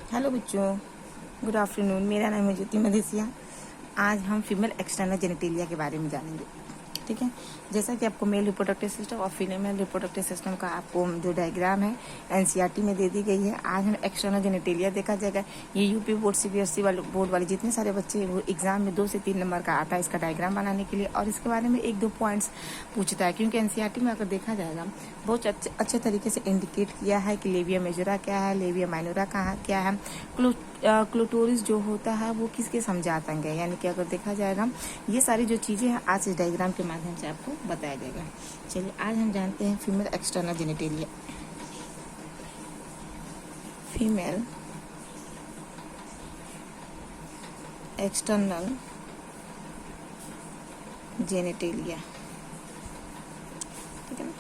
Hello बच्चों, good afternoon. मेरा नाम है ज्योति मधेसिया। आज हम फीमेल एक्सटर्नल जेनिटेलिया के बारे में जानेंगे। ठीक है, जैसा कि आपको मेल रिप्रोडक्टिव सिस्टम और फीमेल रिप्रोडक्टिव सिस्टम का आपको जो डायग्राम है एनसीईआरटी में दे दी गई है। आज हम एक्सटर्नल जेनिटेलिया देखा जाएगा। ये यूपी बोर्ड सीबीएसई वाले बोर्ड वाले जितने सारे बच्चे वो एग्जाम में 2 से 3 नंबर का आता है इसका डायग्राम बनाने के लिए, और इसके बारे में 1-2 पॉइंट्स पूछता है, क्योंकि एनसीईआरटी में अगर देखा जाएगा बहुत अच्छे तरीके से इंडिकेट किया है कि लेविया मेजोरा क्या है, लेविया माइनोरा कहाँ क्या है, क्लोटोरिस जो होता है वो किसके समझात अंग है। यानी कि अगर देखा जाएगा ये सारी जो चीज़ें हैं आज इस डायग्राम के माध्यम से आपको बताया जाएगा। चलिए आज हम जानते हैं female external genitalia. Female external genitalia, ठीक है ना।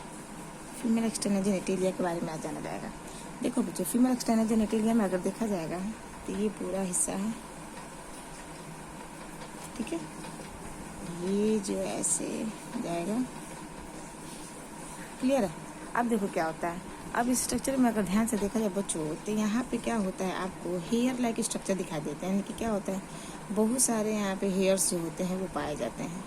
फीमेल एक्सटर्नल जेनिटेलिया के बारे में आज जाना जाएगा। देखो बच्चों, फीमेल एक्सटर्नल जेनिटेलिया में अगर देखा जाएगा तो ये पूरा हिस्सा है, ठीक है। ये जो ऐसे जाएगा, क्लियर है। अब देखो क्या होता है। अब इस स्ट्रक्चर में अगर ध्यान से देखा जाए बच्चों तो यहाँ पे क्या होता है, आपको हेयर लाइक स्ट्रक्चर दिखाई देता है। यानी कि क्या होता है, बहुत सारे यहाँ पे हेयर्स जो होते हैं वो पाए जाते हैं।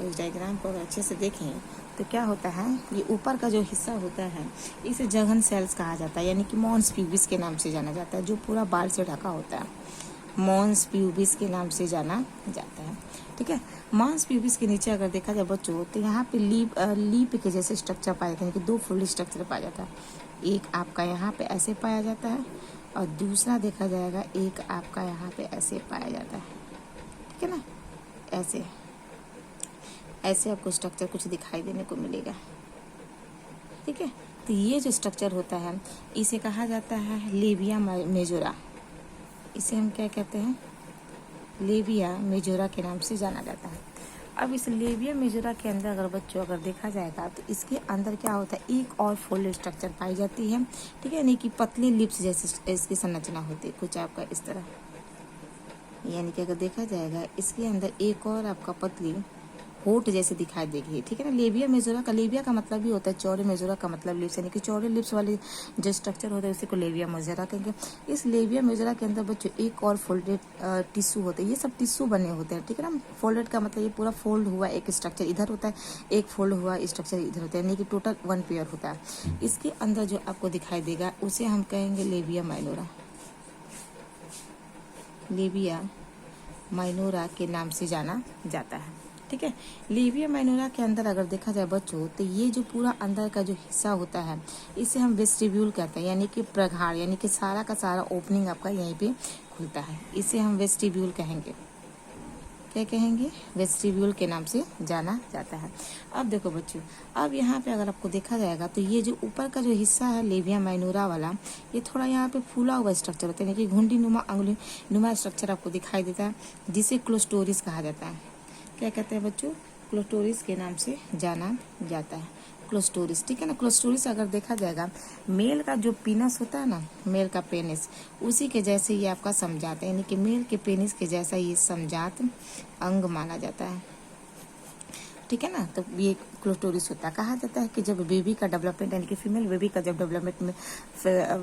इस डायग्राम को अगर अच्छे से देखें तो क्या होता है, ये ऊपर का जो हिस्सा होता है इसे जघन सेल्स कहा जाता है, यानी कि मॉन्स प्यूबिस के नाम से जाना जाता है। जो पूरा बाल से ढका होता है मॉन्स प्यूबिस के नाम से जाना जाता है, ठीक है। मॉन्स प्यूबिस के नीचे अगर देखा जाए बच्चों तो यहाँ पे लीप के जैसे स्ट्रक्चर पाया जाता है, यानी कि 2 फुल स्ट्रक्चर पाया जाता है। एक आपका यहाँ पे ऐसे पाया जाता है और दूसरा देखा जाएगा एक आपका यहाँ पे ऐसे पाया जाता है, ठीक है ना। ऐसे ऐसे आपको स्ट्रक्चर कुछ दिखाई देने को मिलेगा, ठीक है। तो ये जो स्ट्रक्चर होता है इसे कहा जाता है लेविया मेजोरा। इसे हम क्या कहते हैं, लेविया मेजोरा के नाम से जाना जाता है। अब इस लेविया मेजोरा के अंदर अगर बच्चों अगर देखा जाएगा तो इसके अंदर क्या होता है, एक और फोल्ड स्ट्रक्चर पाई जाती है, ठीक है। यानी कि पतली लिप्स जैसे इसकी संरचना होती है कुछ आपका इस तरह। यानी कि अगर देखा जाएगा इसके अंदर एक और आपका पतली होठ जैसे दिखाई देगी, ठीक है ना। लेविया मेजोरा का, लेविया का मतलब भी होता है चौड़े, मेजोरा का मतलब लिप्स, यानी कि चौड़े लिप्स वाले जो स्ट्रक्चर होता है उसी को लेविया मेजोरा कहेंगे। इस लेविया मेजोरा के अंदर बच्चों एक और फोल्डेड टिश्यू होता है। ये सब टिश्यू बने होते हैं, ठीक है ना। फोल्डेड का मतलब ये पूरा फोल्ड हुआ एक स्ट्रक्चर इधर होता है, एक फोल्ड हुआ स्ट्रक्चर इधर होता है, यानी कि टोटल 1 पेयर होता है। इसके अंदर जो आपको दिखाई देगा उसे हम कहेंगे लेविया माइनोरा। लेविया माइनोरा के नाम से जाना जाता है, ठीक है। लेविया माइनोरा के अंदर अगर देखा जाए बच्चों तो ये जो पूरा अंदर का जो हिस्सा होता है इसे हम वेस्टिब्यूल कहते हैं, यानी कि प्रगाढ़, यानी कि सारा का सारा ओपनिंग आपका यहीं पे खुलता है। इसे हम वेस्टिब्यूल कहेंगे। क्या कहेंगे, वेस्टिब्यूल के नाम से जाना जाता है। अब देखो बच्चों, अब यहाँ पे अगर आपको देखा जाएगा तो ये जो ऊपर का जो हिस्सा है लेविया माइनोरा वाला, ये थोड़ा यहाँ पे फूला हुआ स्ट्रक्चर होता है, यानी कि घुंडी नुमा अंगुली नुमा स्ट्रक्चर आपको दिखाई देता है, जिसे क्लोस्टोरिस कहा जाता है। क्या कहते हैं बच्चों, क्लोस्टोरिस के नाम से जाना जाता है। क्लोस्टोरिस, ठीक है ना। क्लोस्टोरिस अगर देखा जाएगा मेल का जो पीनस होता है ना, मेल का पेनिस, उसी के जैसे ये आपका समझात है, यानी कि मेल के पेनिस के जैसा ये समझात अंग माना जाता है, ठीक है ना। तो ये क्लोटोरिस होता है। कहा जाता है कि जब बेबी का डेवलपमेंट, यानी कि फीमेल बेबी का जब डेवलपमेंट में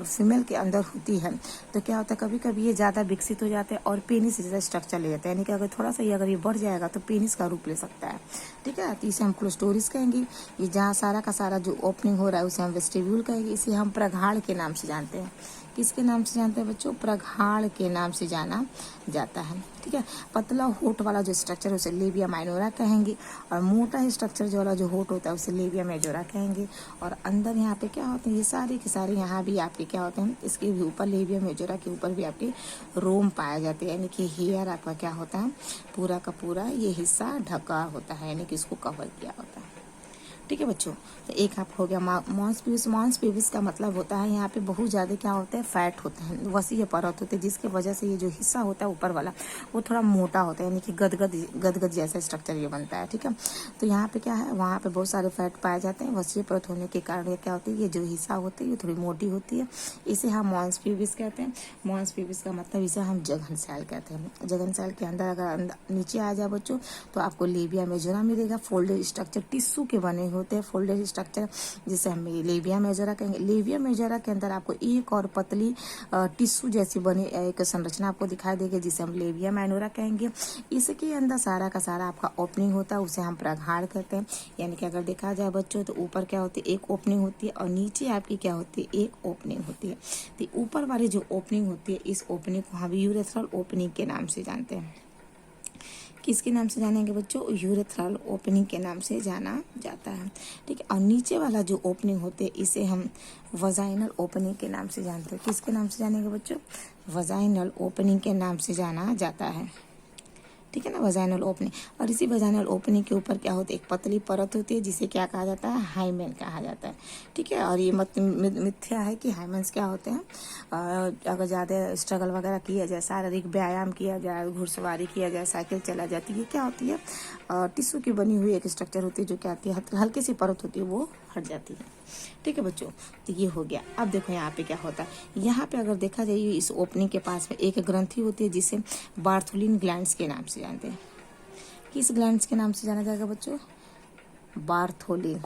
फीमेल के अंदर होती है तो क्या होता है, कभी कभी ये ज़्यादा विकसित हो जाते हैं और पेनिस जैसा स्ट्रक्चर ले जाता है, यानी कि अगर थोड़ा सा ये अगर ये बढ़ जाएगा तो पेनिस का रूप ले सकता है, ठीक है। तो इसे हम क्लोस्टोरिस कहेंगे। ये जहाँ सारा का सारा जो ओपनिंग हो रहा है उसे हम वेस्टिब्यूल कहेंगे। इसे हम प्रगाढ़ के नाम से जानते हैं। किसके नाम से जानते हैं बच्चों, प्रगाढ़ के नाम से जाना जाता है, ठीक है। पतला होठ वाला जो स्ट्रक्चर है उसे लेविया माइनोरा कहेंगे, और मोटा स्ट्रक्चर जो वाला जो होठ होता है उसे लेविया मेजोरा कहेंगे। और अंदर यहाँ पे क्या होते हैं, ये सारे के सारे यहाँ भी आपके क्या होते हैं, इसके भी ऊपर लेविया मेजोरा के ऊपर भी आपके रोम पाए जाते हैं, यानी कि हेयर आपका क्या होता है, पूरा का पूरा ये हिस्सा ढका होता है, यानी कि इसको कवर किया होता है, ठीक है बच्चों। तो एक आप हो गया मॉन्स प्यूबिस। मॉन्स प्यूबिस का मतलब होता है यहाँ पे बहुत ज़्यादा क्या होता है, फैट होता है, वसीय परत होते हैं, जिसकी वजह से ये जो हिस्सा होता है ऊपर वाला वो थोड़ा मोटा होता है, यानी कि गदगद जैसा स्ट्रक्चर ये बनता है, ठीक है। तो यहाँ पे क्या है, वहाँ पे बहुत सारे फैट पाए जाते हैं, वसीय परत होने के कारण ये क्या होती है, ये जो हिस्सा होती है ये थोड़ी मोटी होती है। इसे हम मॉन्स प्यूबिस कहते हैं। मॉन्स प्यूबिस का मतलब इसे हम जघन सेल कहते हैं। जघन सेल के अंदर अगर नीचे आ जाए बच्चों तो आपको लेविया मेजोरा मिलेगा। फोल्डेड स्ट्रक्चर टिश्यू के बने होते हैं फोल्डेड स्ट्रक्चर, जिसे हम लेविया मेजोरा कहेंगे। लेविया मेजोरा के अंदर आपको एक और पतली टिश्यू जैसी बनी एक संरचना आपको दिखाई देगी, जिसे हम लेविया माइनोरा कहेंगे। इसके अंदर सारा का सारा आपका ओपनिंग होता है, उसे हम प्रगाढ़ कहते हैं। यानी कि अगर देखा जाए बच्चों तो ऊपर क्या होती है, एक ओपनिंग होती है और नीचे आपकी क्या होती है, एक ओपनिंग होती है। तो ऊपर वाली जो ओपनिंग होती है, इस ओपनिंग को हम यूरेथ्रल ओपनिंग के नाम से जानते हैं। किसके नाम से जानेंगे बच्चों, यूरेथ्रल ओपनिंग के नाम से जाना जाता है। ठीक है, और नीचे वाला जो ओपनिंग होते हैं इसे हम वजाइनल ओपनिंग के नाम से जानते हैं। किसके नाम से जानेंगे बच्चों, वजाइनल ओपनिंग के नाम से जाना जाता है। ठीक है ना, वजाइनल ओपनिंग। और इसी वजाइनल ओपनिंग के ऊपर क्या होती है, एक पतली परत होती है, जिसे क्या कहा जाता है, हाइमेन कहा जाता है। ठीक है, और ये मिथ्या है कि हाइमेंस क्या होते हैं। अगर ज़्यादा स्ट्रगल वगैरह किया जाए, शारीरिक व्यायाम किया जाए, घुड़सवारी किया जाए, साइकिल चला जाती है, क्या होती है, टिश्यू की बनी हुई एक स्ट्रक्चर होती है, जो क्या आती है, हल्की सी परत होती है, वो हट जाती है। ठीक है बच्चों, तो ये हो गया। अब देखो यहाँ पे क्या होता है, यहाँ पे अगर देखा जाए इस ओपनिंग के पास में एक ग्रंथि होती है, जिसे बार्थोलिन ग्लैंड्स के नाम से जानते हैं। किस ग्लैंड्स के नाम से जाना जाएगा बच्चों, बार्थोलिन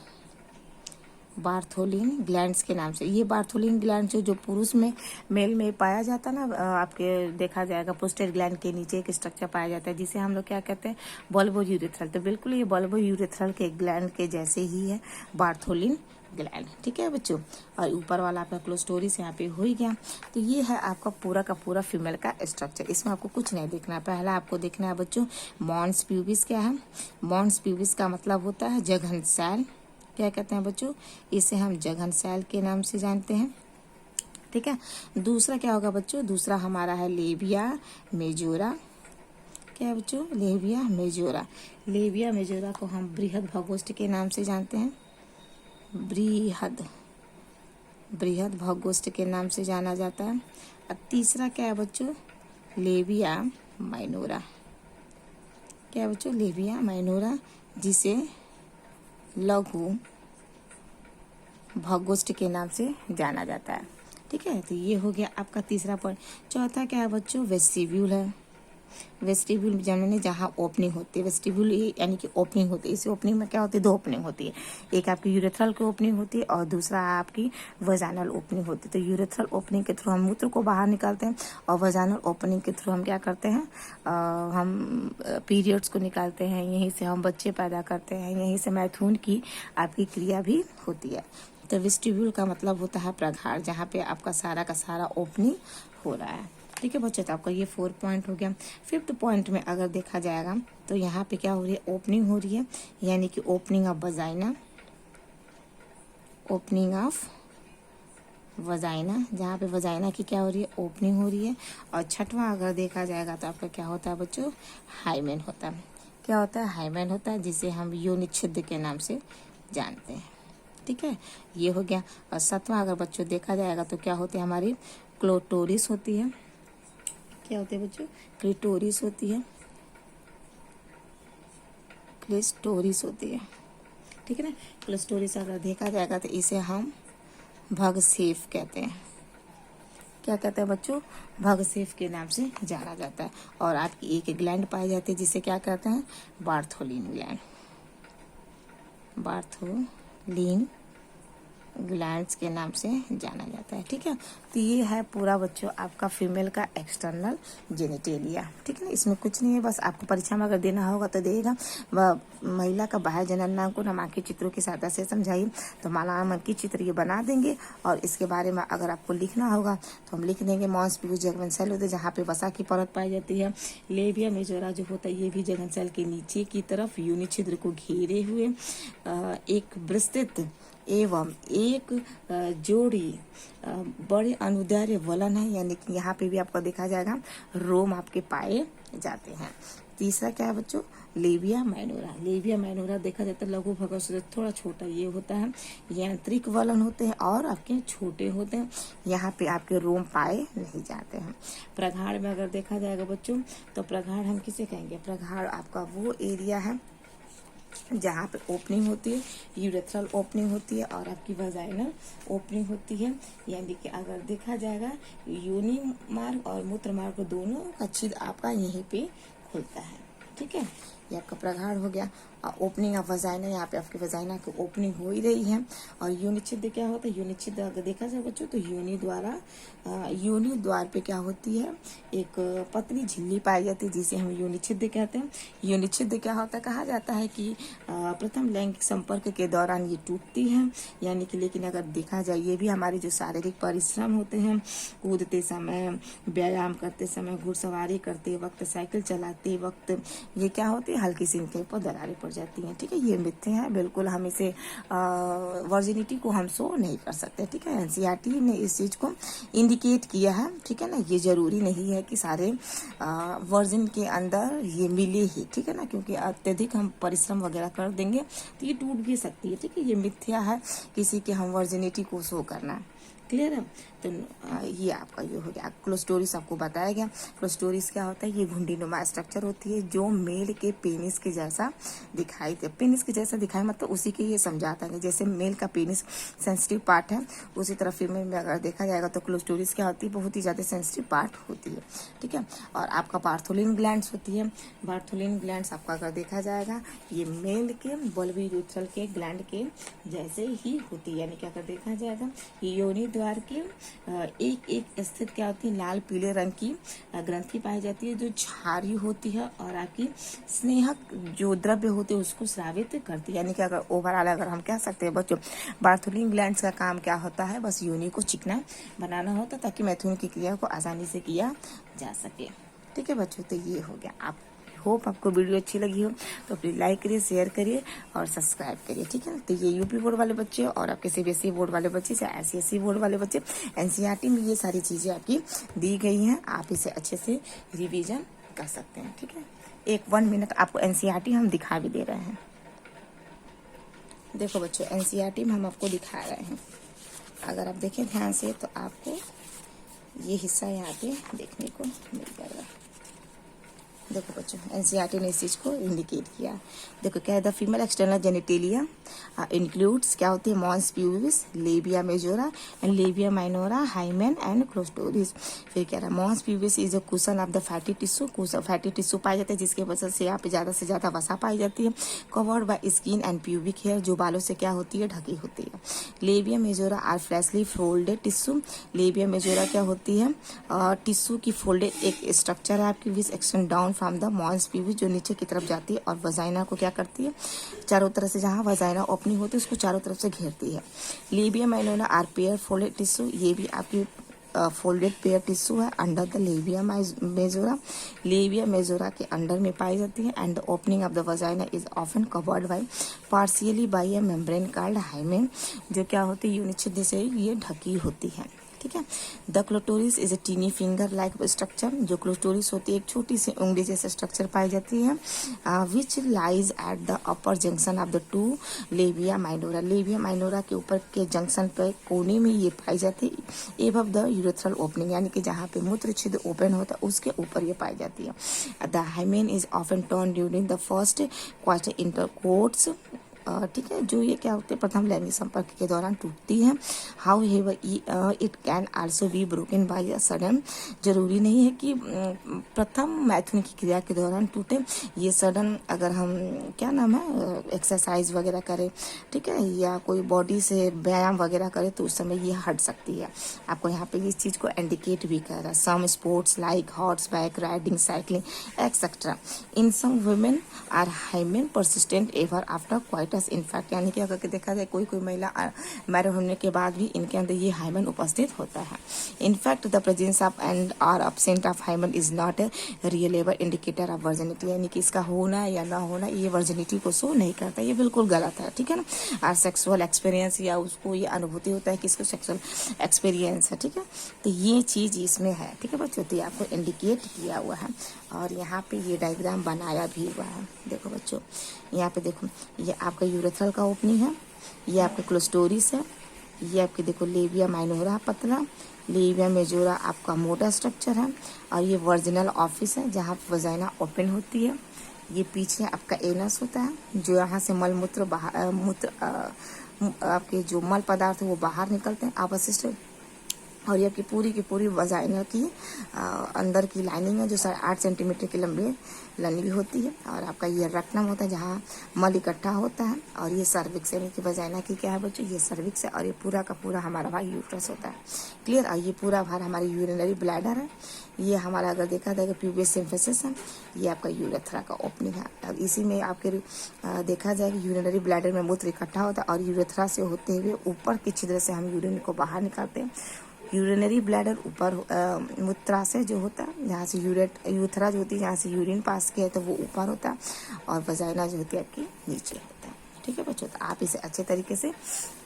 ग्लैंड्स के नाम से। ये बार्थोलिन ग्लैंड जो पुरुष में मेल में पाया जाता है ना, आपके देखा जाएगा पोस्टेड ग्लैंड के नीचे एक स्ट्रक्चर पाया जाता है, जिसे हम लोग क्या कहते हैं, बल्बो यूरेथ्रल। तो बिल्कुल ये बल्बो यूरेथ्रल के ग्लैंड के जैसे ही है बार्थोलिन ग्लैंड। ठीक है बच्चों, और ऊपर वाला आपका क्लोस्टोरिस यहाँ पे हो ही गया। तो ये है आपका पूरा का पूरा फीमेल का स्ट्रक्चर। इसमें आपको कुछ नहीं देखना है, पहला आपको देखना है बच्चों मॉन्स प्यूबिस क्या है। मॉन्स प्यूबिस का मतलब होता है जघन। क्या कहते हैं बच्चों, इसे हम जघन सैल के नाम से जानते हैं। ठीक है, दूसरा क्या होगा बच्चों, दूसरा हमारा है लेविया मेजोरा। क्या है बच्चों, लेविया मेजोरा। लेविया मेजोरा को हम बृहद भगोष्ठ के नाम से जानते हैं, बृहद भगोष्ठ के नाम से जाना जाता है। और तीसरा क्या है बच्चों, लेविया माइनोरा। क्या है बच्चों, लेविया माइनोरा, जिसे लघु भगोष्ठ के नाम से जाना जाता है। ठीक है, तो ये हो गया आपका तीसरा पॉइंट। चौथा क्या है बच्चों, वेस्टिब्यूल है। वेस्टिब्यूल जाने जहाँ ओपनिंग होती है, वेस्टिब्यूल यानी कि ओपनिंग होती है। इस ओपनिंग में क्या होती है, दो ओपनिंग होती है, एक आपकी यूरेथ्रल की ओपनिंग होती है और दूसरा आपकी वजाइनल ओपनिंग होती है। तो यूरेथ्रल ओपनिंग के थ्रू हम मूत्र को बाहर निकालते हैं और वजाइनल ओपनिंग के थ्रू हम क्या करते हैं, हम पीरियड्स को निकालते हैं, यहीं से हम बच्चे पैदा करते हैं, यहीं से मैथुन की आपकी क्रिया भी होती है। तो वेस्टिब्यूल का मतलब होता है प्रगाढ़, जहाँ पे आपका सारा का सारा ओपनिंग हो रहा है। ठीक है बच्चों, तो आपका ये 4 पॉइंट हो गया। 5th पॉइंट में अगर देखा जाएगा तो यहाँ पे क्या हो रही है, ओपनिंग हो रही है, यानी कि opening of vagina, opening of vagina, जहाँ पे वजाइना की क्या हो रही है, ओपनिंग हो रही है। और 6वां अगर देखा जाएगा तो आपका क्या होता है बच्चों, हाइमेन होता है। क्या होता है, हाइमेन होता है, जिसे हम योनिच्छिद्र के नाम से जानते हैं। ठीक है, ये हो गया। और 7वां अगर बच्चों देखा जाएगा तो क्या होती है, हमारी क्लोटोरिस होती है। क्या होती है बच्चों, क्लिटोरिस होती है, क्लिस्टोरिस होती है। ठीक है ना, क्लिस्टोरिस अगर देखा जाएगा तो इसे हम भगसेफ कहते हैं। क्या कहते हैं बच्चों, भगसेफ के नाम से जाना जाता है। और आपकी एक ग्लैंड पाई जाती है, जिसे क्या कहते हैं, बार्थोलिन ग्लैंड, बार्थोलिन ग्लैंड्स के नाम से जाना जाता है। ठीक है, तो ये है पूरा बच्चों आपका फीमेल का एक्सटर्नल जेनिटेलिया। ठीक है ना, इसमें कुछ नहीं है, बस आपको परीक्षा में अगर देना होगा तो देगा। महिला का बाह्य जननांग को नामांकित चित्रों की सहायता से समझाइए, तो नामांकित चित्र ये बना देंगे। और इसके बारे में अगर आपको लिखना होगा तो हम लिख देंगे, मॉन्स प्यूबिस जघन सेल होते हैं, जहाँ पे वसा की परत पाई जाती है। लेविया मेजोरा जो होता है, ये भी जघन सेल के नीचे की तरफ योनि छिद्र को घेरे हुए एक विस्तृत एवं एक जोड़ी बड़े अनुदैर्य वलन है, यानी कि यहाँ पे भी आपको देखा जाएगा रोम आपके पाए जाते हैं। तीसरा क्या है बच्चों, लेविया माइनोरा। लेविया माइनोरा देखा जाता है लघु भगोष्ठ से थोड़ा छोटा ये होता है, यांत्रिक वलन होते हैं और आपके छोटे होते हैं, यहाँ पे आपके रोम पाए नहीं जाते हैं। प्रगाढ़ में अगर देखा जाएगा बच्चों तो प्रगाढ़ हम किसे कहेंगे, प्रगाढ़ आपका वो एरिया है जहाँ पे ओपनिंग होती है, यूरेथ्रल ओपनिंग होती है और आपकी वजाइनल ओपनिंग होती है। यानी कि अगर देखा जाएगा योनि मार्ग और मूत्र मार्ग दोनों का छिद्र आपका यहीं पे खुलता है। ठीक है, ये आपका प्रगाढ़ हो गया। ओपनिंग ऑफ वजाइना, यहाँ पे आपके वजाइना की ओपनिंग हो ही रही है। और योनिच्छिद्र क्या होता है, योनिच्छिद्र अगर देखा जाए बच्चों तो योनि द्वारा योनि द्वार पे क्या होती है, एक पतली झिल्ली पाई जाती है जिसे हम योनिच्छिद्र कहते हैं। योनिच्छिद्र क्या होता है, कहा जाता है कि प्रथम लैंगिक संपर्क के दौरान ये टूटती है, यानी कि लेकिन अगर देखा जाए ये भी हमारे जो शारीरिक परिश्रम होते हैं, कूदते समय, व्यायाम करते समय, घुड़सवारी करते वक्त, साइकिल चलाते वक्त, ये क्या होती है, हल्की सी इनके ऊपर दरारें पड़ जाती हैं। ठीक है, ये मिथ्या है, बिल्कुल हम इसे वर्जिनिटी को हम शो नहीं कर सकते। ठीक है, एनसीईआरटी ने इस चीज को इंडिकेट किया है। ठीक है ना, ये जरूरी नहीं है कि सारे वर्जिन के अंदर ये मिले ही। ठीक है ना, क्योंकि अत्यधिक हम परिश्रम वगैरह कर देंगे तो ये टूट भी सकती है। ठीक है, ये मिथ्या है किसी के हम वर्जिनिटी को शो करना। क्लियर है, तो ये आपका ये हो गया। क्लोस्टोरिस आपको बताया गया। क्लोस्टोरिस क्या होता है, ये घुंडीनुमा स्ट्रक्चर होती है जो मेल के पेनिस के जैसा दिखाई दे, पेनिस के जैसा दिखाई मतलब उसी के ये समझाता है, जैसे मेल का पेनिस सेंसिटिव पार्ट है उसी तरह फीमेल में अगर देखा जाएगा तो क्लोस्टोरिस क्या होती है, बहुत ही ज्यादा सेंसिटिव पार्ट होती है। ठीक है, और आपका बार्थोलिन ग्लैंड्स होती है। बार्थोलिन ग्लैंड्स आपका अगर देखा जाएगा ये मेल के बल्बी यूरेथ्रल के ग्लैंड के जैसे ही होती है, यानी कि अगर देखा जाएगा ये योनि द्वार के एक एक स्थित क्या होती है, लाल पीले रंग की ग्रंथि पाई जाती है जो क्षारीय होती है और आपकी स्नेहक जो द्रव्य होते हैं उसको स्रावित करती है। यानी कि अगर ओवरऑल अगर हम कह सकते हैं बच्चों, बार्थोलिन ग्लैंड्स का काम क्या होता है, बस योनि को चिकना बनाना होता ताकि मैथुन की क्रिया को आसानी से किया जा सके। ठीक है बच्चों, तो ये हो गया। आप होप आपको वीडियो अच्छी लगी हो तो प्लीज लाइक करिए, शेयर करिए और सब्सक्राइब करिए। ठीक है, तो ये यूपी बोर्ड वाले बच्चे और आपके सीबीएसई बोर्ड वाले बच्चे, चाहे ICSE बोर्ड वाले बच्चे, एनसीईआरटी में ये सारी चीजें आपकी दी गई हैं, आप इसे अच्छे से रिवीजन कर सकते हैं। ठीक है, एक 1 मिनट आपको एनसीईआरटी हम दिखा भी दे रहे हैं। देखो बच्चों, एनसीईआरटी में हम आपको दिखा रहे हैं, अगर आप देखें ध्यान से तो आपको ये हिस्सा यहाँ पे देखने को मिल जाएगा। देखो बच्चों, एनसीईआरटी ने इस चीज को इंडिकेट किया। देखो क्या है, the female external genitalia includes क्या होती है, mons pubis, labia majora and labia minora, hymen and clitoris. फिर क्या रहा, mons pubis is a cushion of the fatty tissue, fatty tissue पाया जाता है जिसके वजह से यहाँ पे ज्यादा से ज्यादा वसा पाई जाती है। Covered by skin and pubic hair, जो बालों से क्या होती है, ढकी होती है। Labia majora are fleshly folded tissue, labia majora क्या होती है, टिश्यू की फोल्डेड एक स्ट्रक्चर है आपकी, which extend down from the mons pubis, जो नीचे की तरफ जाती है और वजाइना को क्या करती है, चारों तरफ से जहां वजाइना ओपनिंग होती है उसको चारों तरफ से घेरती है। Labia minora are pair folded tissue, ये भी आपकी फोल्डेड पेयर टिश्यू है under the labia majora, labia majora के अंडर में पाई जाती है। And the opening of the vagina is often covered by partially by a membrane called hymen, जो क्या होती है, योनिच्छिद्र से ये ढकी होती है। ठीक है, the clitoris is a tiny finger like structure, जो क्लोटोरिस होती है एक छोटी सी उंगली जैसे स्ट्रक्चर पाई जाती है, which lies at the upper junction of the two labia minora, labia minora के ऊपर के जंक्शन पे कोने में ये पाई जाती है, एबव द यूरेथ्रल ओपनिंग, यानी कि जहाँ पे मूत्र छिद्र ओपन होता है उसके ऊपर ये पाई जाती है। The hymen is often turn during the first quarter intercourse, ठीक है, जो ये क्या होते हैं, प्रथम लैंगिक संपर्क के दौरान टूटती है। How it can also be broken by a sudden, जरूरी नहीं है कि प्रथम मैथुन की क्रिया के दौरान टूटे, ये सडन अगर हम क्या नाम है एक्सरसाइज वगैरह करें, ठीक है, या कोई बॉडी से व्यायाम वगैरह करे तो उस समय ये हट सकती है। आपको यहाँ पे इस चीज को इंडिकेट भी कर रहा है, some sports like horseback riding, cycling et cetera, in some women are hymen persistent ever after quite, in fact यानी कि अगर देखा जाए कोई कोई महिला मैरिड होने के बाद भी इनके अंदर ये हाइमन उपस्थित होता है। In fact the presence of and और absent of hymen is not a reliable indicator of virginity, यानी कि इसका होना या ना होना ये वर्जिनिटी को शो नहीं करता, ये बिल्कुल गलत है। ठीक है ना, और सेक्सुअल एक्सपीरियंस या उसको ये अनुभूति होता है कि इसको सेक्सुअल एक्सपीरियंस है। ठीक है, तो ये चीज इसमें है। ठीक है बच्चों, तो ये आपको इंडिकेट किया हुआ है और यहाँ पे ये डायग्राम बनाया भी हुआ है। देखो बच्चों, यहाँ पे देखो, ये आपका यूरेथ्रल का ओपनिंग है, ये आपका क्लोस्टोरिस है, ये आपके देखो लेबिया माइनोरा पतला, लेबिया मेजोरा आपका मोटा स्ट्रक्चर है, और ये वर्जिनल ऑफिस है जहाँ वजाइना ओपन होती है। ये पीछे आपका एनस होता है जो यहाँ से मल मूत्र आपके जो मल पदार्थ है वो बाहर निकलते हैं, अवशिष्ट और ये आपकी पूरी की पूरी वजाइना की अंदर की लाइनिंग है जो 8 सेंटीमीटर की लंबी होती है। और आपका ये रक्नम होता है जहाँ मल इकट्ठा होता है। और ये सर्विक्स यानी कि वजाइना की क्या है बच्चों, ये सर्विक्स है। और ये पूरा का पूरा हमारा भाग यूट्रस होता है। क्लियर। और ये पूरा भाग हमारी यूरिनरी ब्लैडर है। ये हमारा अगर देखा जाएगा प्यूबियस सिम्फिसिस है। ये आपका यूरेथ्रा का ओपनिंग है। अब इसी में आपके देखा जाएगा यूरिनरी ब्लैडर में मूत्र इकट्ठा होता है और यूरेथ्रा से होते हुए ऊपर की छिद्र से हम यूरिन को बाहर निकालते हैं। यूरिनरी ब्लैडर ऊपर मूत्राशय जो होता है जहाँ से यूथरा जो होती है जहाँ से यूरिन पास किया है तो वो ऊपर होता है। और वजाइना जो होती है आपकी नीचे होता है। ठीक है बच्चों, तो आप इसे अच्छे तरीके से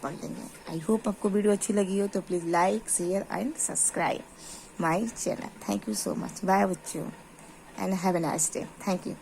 पढ़ लेंगे। आई होप आपको वीडियो अच्छी लगी हो तो please like share and subscribe my channel. Thank you so much. Bye बच्चों and have a nice day. Thank you.